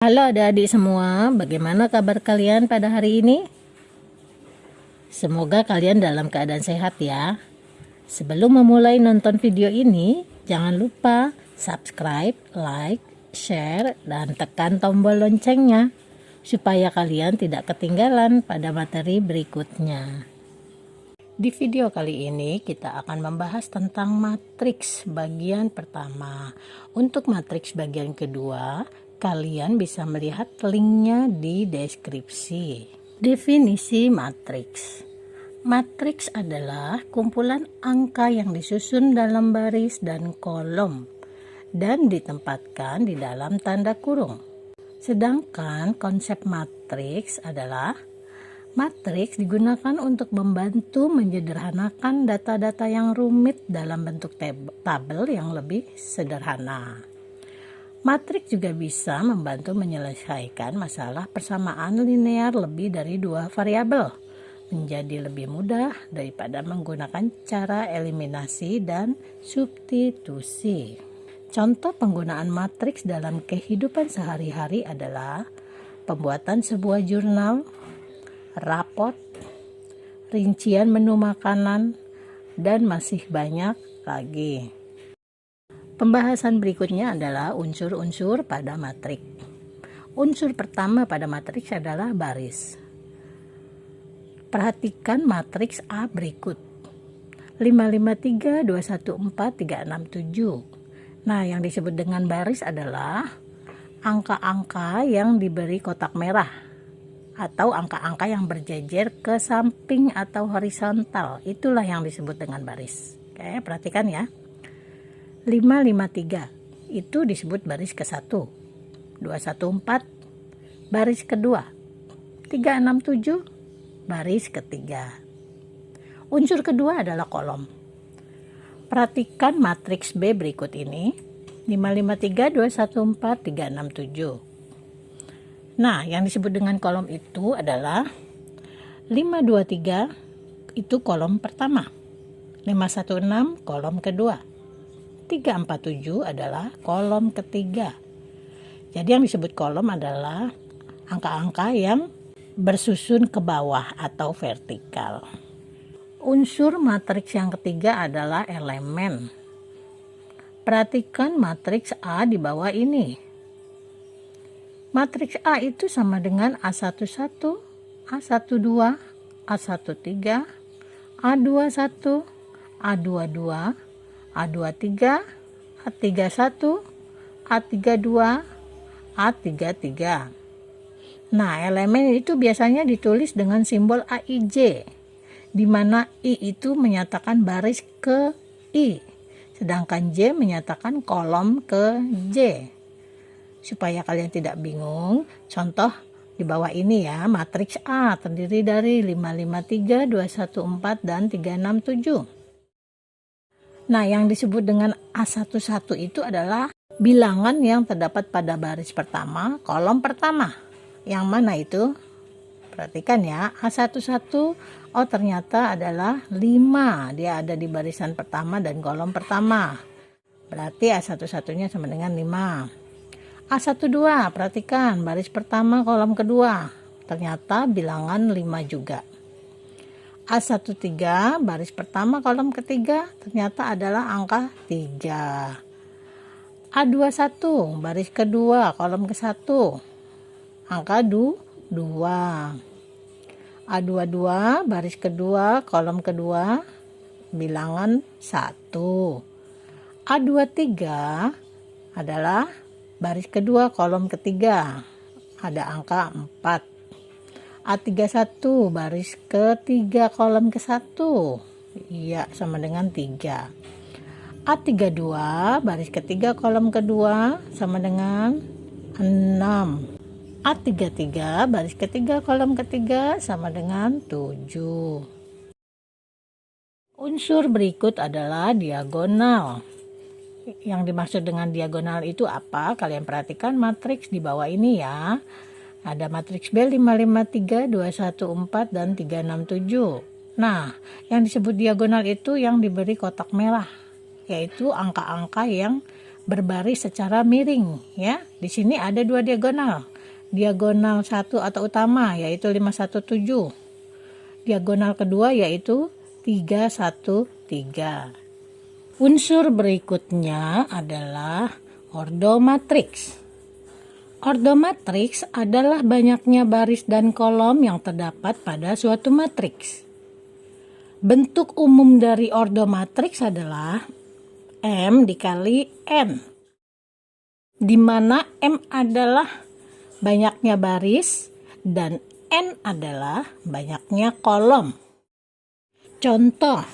Halo adik-adik semua, bagaimana kabar kalian pada hari ini? Semoga kalian dalam keadaan sehat ya. Sebelum memulai nonton video ini, jangan lupa subscribe, like, share, dan tekan tombol loncengnya supaya kalian tidak ketinggalan pada materi berikutnya. Di video kali ini kita akan membahas tentang matriks bagian pertama. Untuk matriks bagian kedua, kalian bisa melihat linknya di deskripsi. Definisi matriks. Matriks adalah kumpulan angka yang disusun dalam baris dan kolom dan ditempatkan di dalam tanda kurung. Sedangkan konsep matriks adalah matriks digunakan untuk membantu menyederhanakan data-data yang rumit dalam bentuk tabel yang lebih sederhana. Matriks juga bisa membantu menyelesaikan masalah persamaan linear lebih dari dua variabel menjadi lebih mudah daripada menggunakan cara eliminasi dan substitusi. Contoh penggunaan matriks dalam kehidupan sehari-hari adalah pembuatan sebuah jurnal, rapot, rincian menu makanan, dan masih banyak lagi. Pembahasan berikutnya adalah unsur-unsur pada matriks. Unsur pertama pada matriks adalah baris. Perhatikan matriks A berikut. 553, 214, 367. Nah, yang disebut dengan baris adalah angka-angka yang diberi kotak merah atau angka-angka yang berjejer ke samping atau horizontal. Itulah yang disebut dengan baris. Oke, perhatikan ya. 553 itu disebut baris ke-1, 214 baris kedua, 367 baris ketiga. Unsur kedua adalah kolom. Perhatikan matriks B berikut ini, 553, 214, 367. Nah, yang disebut dengan kolom itu adalah 523 itu kolom pertama, 516 kolom kedua, 347 adalah kolom ketiga. Jadi yang disebut kolom adalah angka-angka yang bersusun ke bawah atau vertikal. Unsur matriks yang ketiga adalah elemen. Perhatikan matriks A di bawah ini. Matriks A itu sama dengan A11, A12, A13, A21, A22, A23, A31, A32, A33. Nah, elemen itu biasanya ditulis dengan simbol AIJ, di mana I itu menyatakan baris ke I, sedangkan J menyatakan kolom ke J. Supaya kalian tidak bingung, contoh di bawah ini ya, matriks A terdiri dari 553, 214, dan 367. Nah, yang disebut dengan A11 itu adalah bilangan yang terdapat pada baris pertama, kolom pertama. Yang mana itu? Perhatikan ya, A11, oh ternyata adalah 5. Dia ada di barisan pertama dan kolom pertama. Berarti A11-nya sama dengan 5. A12, perhatikan baris pertama, kolom kedua. Ternyata bilangan 5 juga. A13 baris pertama kolom ketiga ternyata adalah angka 3. A21 baris kedua kolom ke-1 angka 2. A22 baris kedua kolom kedua bilangan 1. A23 adalah baris kedua kolom ketiga ada angka 4. A31 baris ketiga kolom ke-1 iya sama dengan 3. A32 baris ketiga kolom kedua sama dengan 6. A33 baris ketiga kolom ketiga sama dengan 7. Unsur berikut adalah diagonal. Yang dimaksud dengan diagonal itu apa? Kalian perhatikan matriks di bawah ini ya. Ada matriks B 553, 214, dan 367. Nah, yang disebut diagonal itu yang diberi kotak merah, yaitu angka-angka yang berbaris secara miring ya. Di sini ada dua diagonal. diagonal 1 atau utama yaitu 517. Diagonal kedua yaitu 313. Unsur berikutnya adalah ordo matriks. Ordo matriks adalah banyaknya baris dan kolom yang terdapat pada suatu matriks. Bentuk umum dari ordo matriks adalah M dikali N, di mana M adalah banyaknya baris dan N adalah banyaknya kolom. Contoh,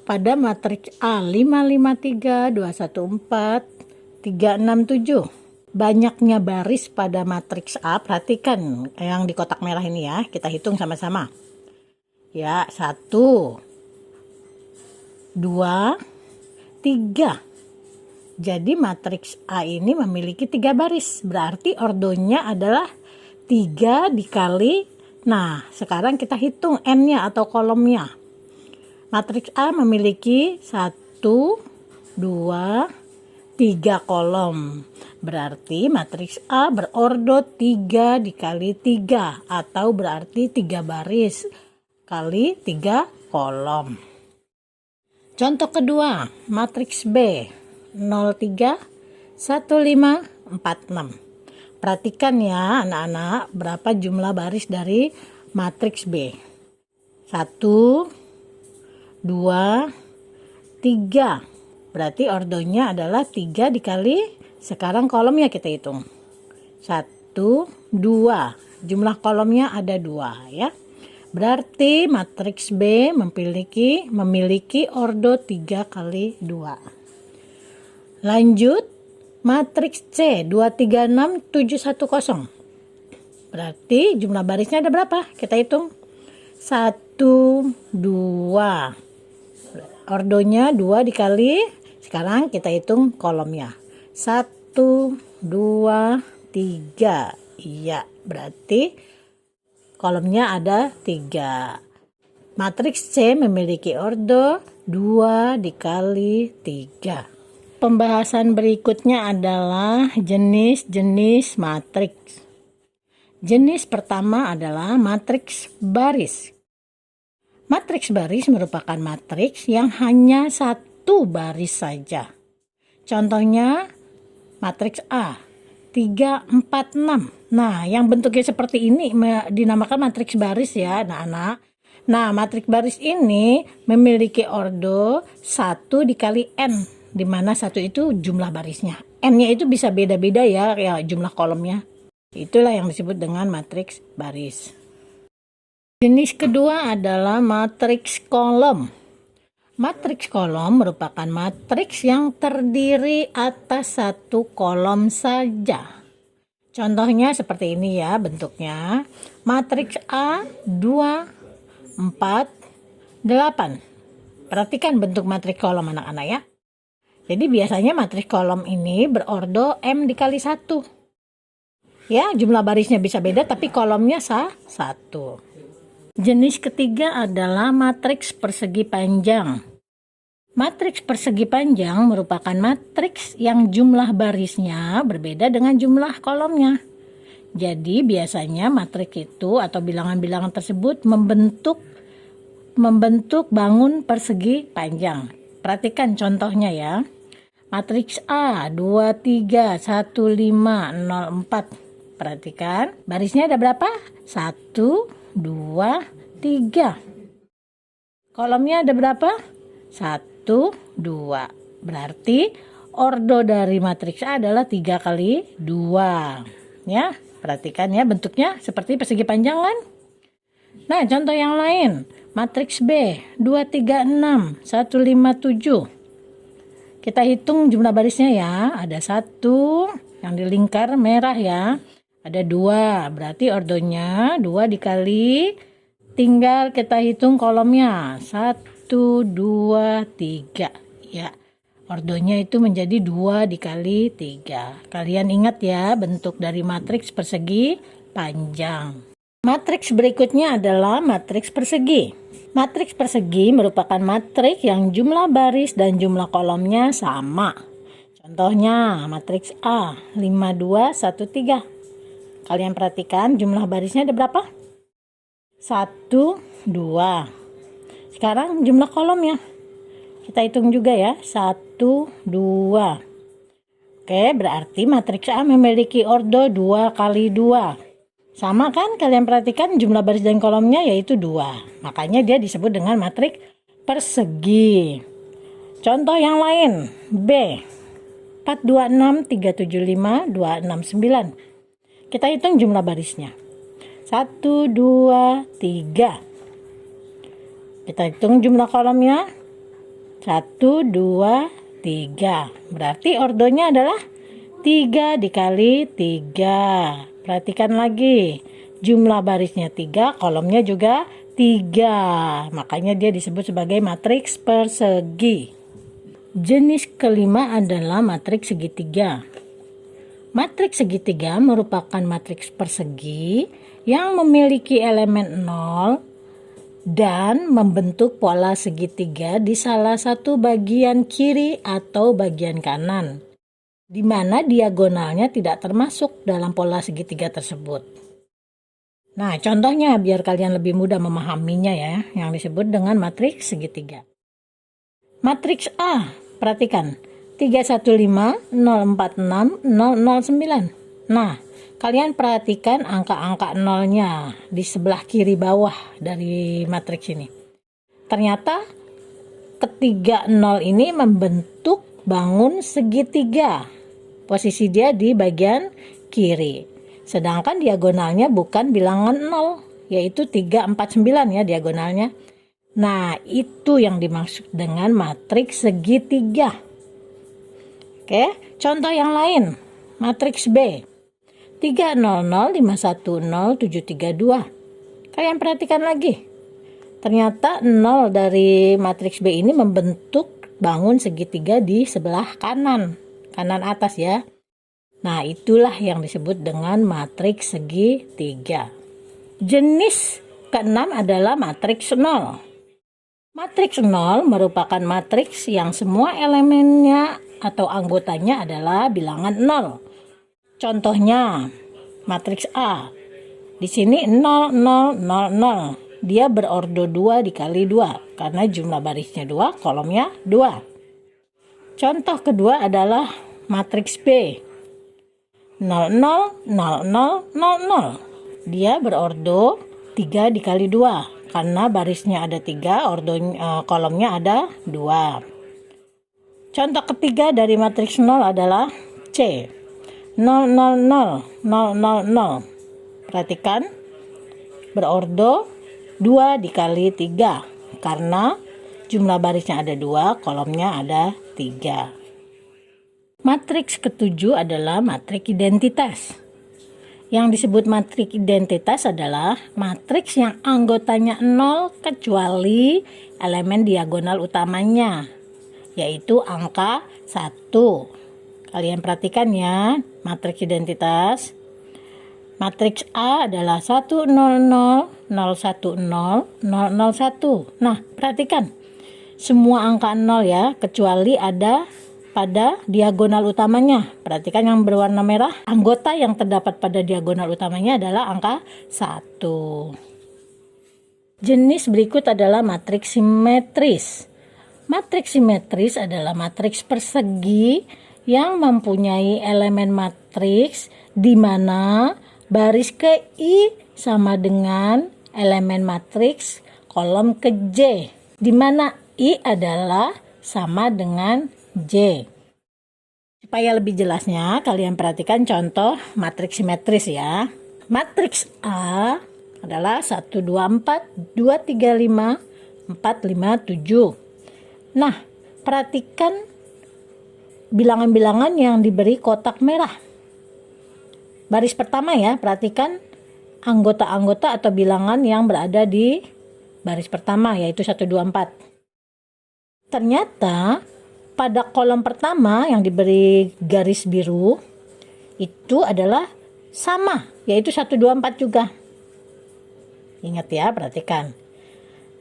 pada matriks A 553, 214, 367. Banyaknya baris pada matriks A, perhatikan yang di kotak merah ini ya, kita hitung sama-sama. Ya, 1, 2, 3. Jadi matriks A ini memiliki 3 baris, berarti ordonya adalah 3 dikali. Nah, sekarang kita hitung N-nya atau kolomnya. Matriks A memiliki 1, 2, 3 kolom. Berarti matriks A berordo 3 dikali 3 atau berarti 3 baris kali 3 kolom. Contoh kedua, matriks B 03, 15, 46. Perhatikan ya anak-anak, berapa jumlah baris dari matriks B. 1, 2, 3. Berarti ordonya adalah 3 dikali, sekarang kolomnya kita hitung. 1, 2. Jumlah kolomnya ada 2 ya. Berarti matriks B memiliki ordo 3 kali 2. Lanjut, matriks C 236, 710. Berarti jumlah barisnya ada berapa? Kita hitung. 1, 2. Ordonya 2 dikali, sekarang kita hitung kolomnya. 1, 2, 3. Iya, berarti kolomnya ada 3. Matriks C memiliki ordo 2 dikali 3. Pembahasan berikutnya adalah jenis-jenis matriks. Jenis pertama adalah matriks baris. Matriks baris merupakan matriks yang hanya satu baris saja. Contohnya matriks A 3, 4, 6. Nah, yang bentuknya seperti ini dinamakan matriks baris ya, anak-anak. Nah, matriks baris ini memiliki ordo 1 dikali N, di mana 1 itu jumlah barisnya. N-nya itu bisa beda-beda ya jumlah kolomnya. Itulah yang disebut dengan matriks baris. Jenis kedua adalah matriks kolom. Matriks kolom merupakan matriks yang terdiri atas satu kolom saja. Contohnya seperti ini ya bentuknya. Matriks A 2, 4, 8. Perhatikan bentuk matriks kolom anak-anak ya. Jadi biasanya matriks kolom ini berordo M dikali 1. Ya, jumlah barisnya bisa beda tapi kolomnya 1. Jenis ketiga adalah matriks persegi panjang. Matriks persegi panjang merupakan matriks yang jumlah barisnya berbeda dengan jumlah kolomnya. Jadi biasanya matriks itu atau bilangan-bilangan tersebut membentuk bangun persegi panjang. Perhatikan contohnya ya. Matriks A 2, 3, 1, 5, 0, 4. Perhatikan barisnya ada berapa? 1, 2, 3. Kolomnya ada berapa? 1, 2. Berarti ordo dari matriks A adalah 3 kali 2. Ya, perhatikan ya bentuknya seperti persegi panjang kan? Nah, contoh yang lain. Matriks B 2, 3, 6, 1, 5, 7. Kita hitung jumlah barisnya ya. Ada 1 yang di lingkar merah ya. Ada 2. Berarti ordonya 2 dikali. Tinggal kita hitung kolomnya. 1, 2, 3. Ya. Ordonya itu menjadi 2 dikali 3. Kalian ingat ya bentuk dari matriks persegi panjang. Matriks berikutnya adalah matriks persegi. Matriks persegi merupakan matriks yang jumlah baris dan jumlah kolomnya sama. Contohnya matriks A 5, 2, 1, 3. Kalian perhatikan jumlah barisnya ada berapa? 1, 2. Sekarang jumlah kolomnya. Kita hitung juga ya. 1, 2. Oke, berarti matriks A memiliki ordo 2 kali 2. Sama kan? Kalian perhatikan jumlah baris dan kolomnya yaitu 2. Makanya dia disebut dengan matriks persegi. Contoh yang lain. B. 4, 2, 6, 3, 7, 5, 2, 6, 9. Kita hitung jumlah barisnya. 1, 2, 3. Kita hitung jumlah kolomnya. 1, 2, 3. Berarti ordonya adalah 3 dikali 3. Perhatikan lagi. Jumlah barisnya 3, kolomnya juga 3. Makanya dia disebut sebagai matriks persegi. Jenis kelima adalah matriks segitiga. Matriks segitiga merupakan matriks persegi yang memiliki elemen 0 dan membentuk pola segitiga di salah satu bagian kiri atau bagian kanan, di mana diagonalnya tidak termasuk dalam pola segitiga tersebut. Nah, contohnya biar kalian lebih mudah memahaminya ya, yang disebut dengan matriks segitiga. Matriks A, perhatikan, 315, 046, 009. Nah, kalian perhatikan angka-angka nolnya di sebelah kiri bawah dari matriks ini. Ternyata ketiga 0 ini membentuk bangun segitiga. Posisi dia di bagian kiri. Sedangkan diagonalnya bukan bilangan 0, yaitu 349 ya diagonalnya. Nah, itu yang dimaksud dengan matriks segitiga. Oke, contoh yang lain. Matriks B. 300, 510, 732. Kalian perhatikan lagi. Ternyata 0 dari matriks B ini membentuk bangun segitiga di sebelah kanan atas ya. Nah, itulah yang disebut dengan matriks segitiga. Jenis keenam adalah matriks 0. Matriks 0 merupakan matriks yang semua elemennya atau anggotanya adalah bilangan 0. Contohnya, matriks A. Di sini 0, 0, 0, 0. Dia berordo 2 dikali 2 karena jumlah barisnya 2, kolomnya 2. Contoh kedua adalah matriks B. 0, 0, 0, 0, 0, 0. Dia berordo 3 dikali 2 karena barisnya ada 3, kolomnya ada 2. Contoh ketiga dari matriks 0 adalah C. 0, 0, 0, 0, 0, 0. Perhatikan, berordo 2 dikali 3 karena jumlah barisnya ada 2, kolomnya ada 3. Matriks ketujuh adalah matriks identitas. Yang disebut matriks identitas adalah matriks yang anggotanya 0 kecuali elemen diagonal utamanya, yaitu angka 1. Kalian perhatikan ya, matriks identitas. Matriks A adalah 1, 0, 0, 0, 1, 0, 0, 0, 1. Nah, perhatikan. Semua angka 0 ya, kecuali ada pada diagonal utamanya. Perhatikan yang berwarna merah, anggota yang terdapat pada diagonal utamanya adalah angka 1. Jenis berikut adalah matriks simetris. Matriks simetris adalah matriks persegi yang mempunyai elemen matriks di mana baris ke I sama dengan elemen matriks kolom ke J, di mana I adalah sama dengan J. Supaya lebih jelasnya, kalian perhatikan contoh matriks simetris ya. Matriks A adalah 1, 2, 4, 2, 3, 5, 4, 5, 7. Nah, perhatikan bilangan-bilangan yang diberi kotak merah. Baris pertama ya, perhatikan anggota-anggota atau bilangan yang berada di baris pertama, yaitu 1, 2, 4. Ternyata pada kolom pertama yang diberi garis biru itu adalah sama, yaitu 1, 2, 4 juga. Ingat ya, perhatikan.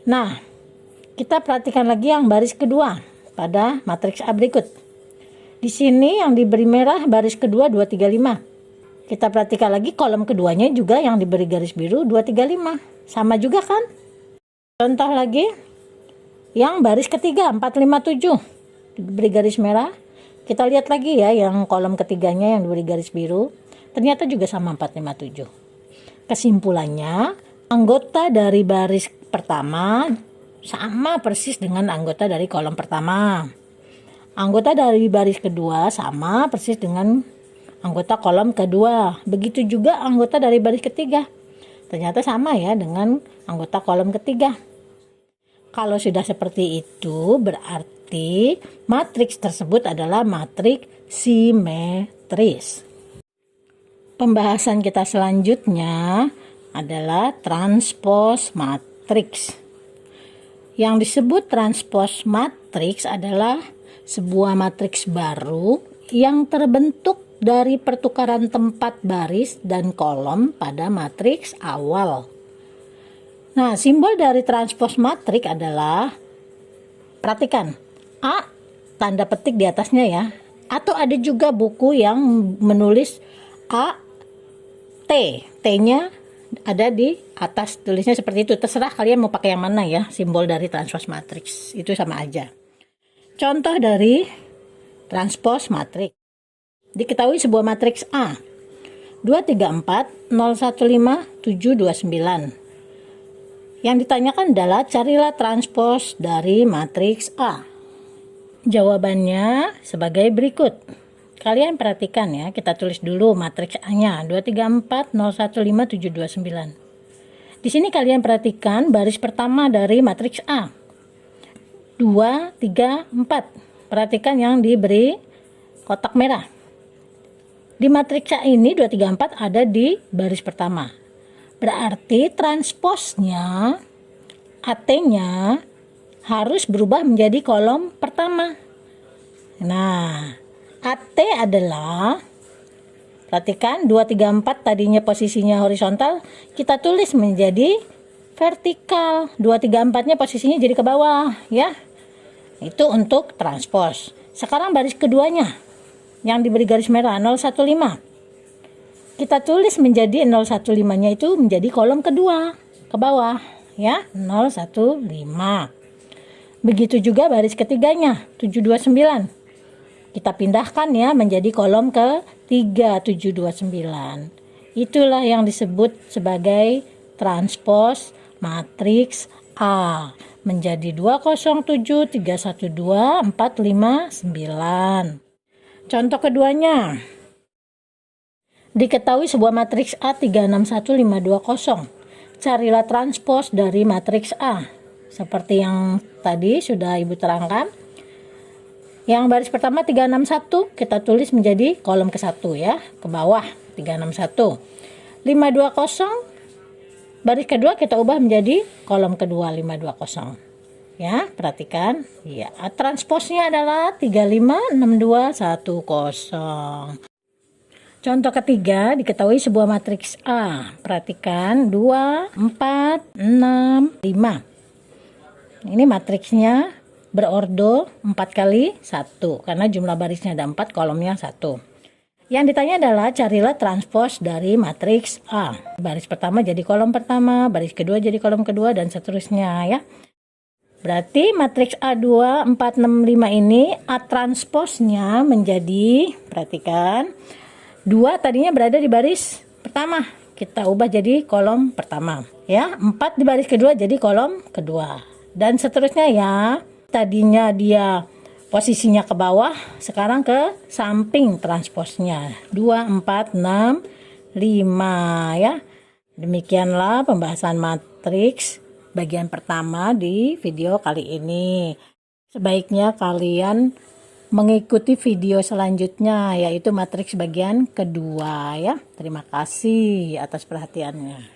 Nah, kita perhatikan lagi yang baris kedua pada matriks A berikut. Di sini yang diberi merah baris kedua 2, 3, 5. Kita perhatikan lagi kolom keduanya juga yang diberi garis biru 235. Sama juga kan? Contoh lagi. Yang baris ketiga 457 diberi garis merah. Kita lihat lagi ya yang kolom ketiganya yang diberi garis biru. Ternyata juga sama 457. Kesimpulannya, anggota dari baris pertama sama persis dengan anggota dari kolom pertama. Anggota dari baris kedua sama persis dengan anggota kolom kedua. Begitu juga anggota dari baris ketiga. Ternyata sama ya dengan anggota kolom ketiga. Kalau sudah seperti itu, berarti matriks tersebut adalah matriks simetris. Pembahasan kita selanjutnya adalah transpose matriks. Yang disebut transpose matriks adalah sebuah matriks baru yang terbentuk dari pertukaran tempat baris dan kolom pada matriks awal. Nah, simbol dari transpose matriks adalah, perhatikan, A, tanda petik di atasnya ya. Atau ada juga buku yang menulis A, T. T-nya ada di atas, tulisnya seperti itu. Terserah kalian mau pakai yang mana ya, simbol dari transpose matriks. Itu sama aja. Contoh dari transpose matriks. Diketahui sebuah matriks A 234 015 729. Yang ditanyakan adalah carilah transpose dari matriks A. Jawabannya sebagai berikut. Kalian perhatikan ya, kita tulis dulu matriks A-nya 234 015 729. Di sini kalian perhatikan baris pertama dari matriks A. 2, 3, 4. Perhatikan yang diberi kotak merah. Di matriks A ini 2, 3, 4 ada di baris pertama. Berarti transposnya AT-nya harus berubah menjadi kolom pertama. Nah, AT adalah, perhatikan 2, 3, 4 tadinya posisinya horizontal, kita tulis menjadi vertikal. 2, 3, 4-nya posisinya jadi ke bawah ya. Itu untuk transpose. Sekarang baris keduanya yang diberi garis merah 015. Kita tulis menjadi 015-nya itu menjadi kolom kedua ke bawah ya, 015. Begitu juga baris ketiganya 729. Kita pindahkan ya menjadi kolom ke 3729. Itulah yang disebut sebagai transpose matriks A menjadi 207 312 459. Contoh keduanya. Diketahui sebuah matriks A 361520. Carilah transpose dari matriks A. Seperti yang tadi sudah Ibu terangkan. Yang baris pertama 361 kita tulis menjadi kolom ke-1 ya, ke bawah 361. 520 baris kedua kita ubah menjadi kolom kedua 520. Ya, perhatikan. Ya, transposnya adalah 356210. Contoh ketiga, diketahui sebuah matriks A. Perhatikan 2, 4, 6, 5. Ini matriksnya berordo 4 kali 1 karena jumlah barisnya ada 4, kolomnya 1. Yang ditanya adalah carilah transpose dari matriks A. Baris pertama jadi kolom pertama, baris kedua jadi kolom kedua, dan seterusnya ya. Berarti matriks A2 4 6 5 ini A transposnya menjadi, perhatikan, 2 tadinya berada di baris pertama, kita ubah jadi kolom pertama ya. 4 di baris kedua jadi kolom kedua, dan seterusnya ya. Tadinya dia posisinya ke bawah, sekarang ke samping transposnya 2, 4, 6, 5 ya. Demikianlah pembahasan matriks bagian pertama di video kali ini. Sebaiknya kalian mengikuti video selanjutnya, yaitu matriks bagian kedua ya. Terima kasih atas perhatiannya.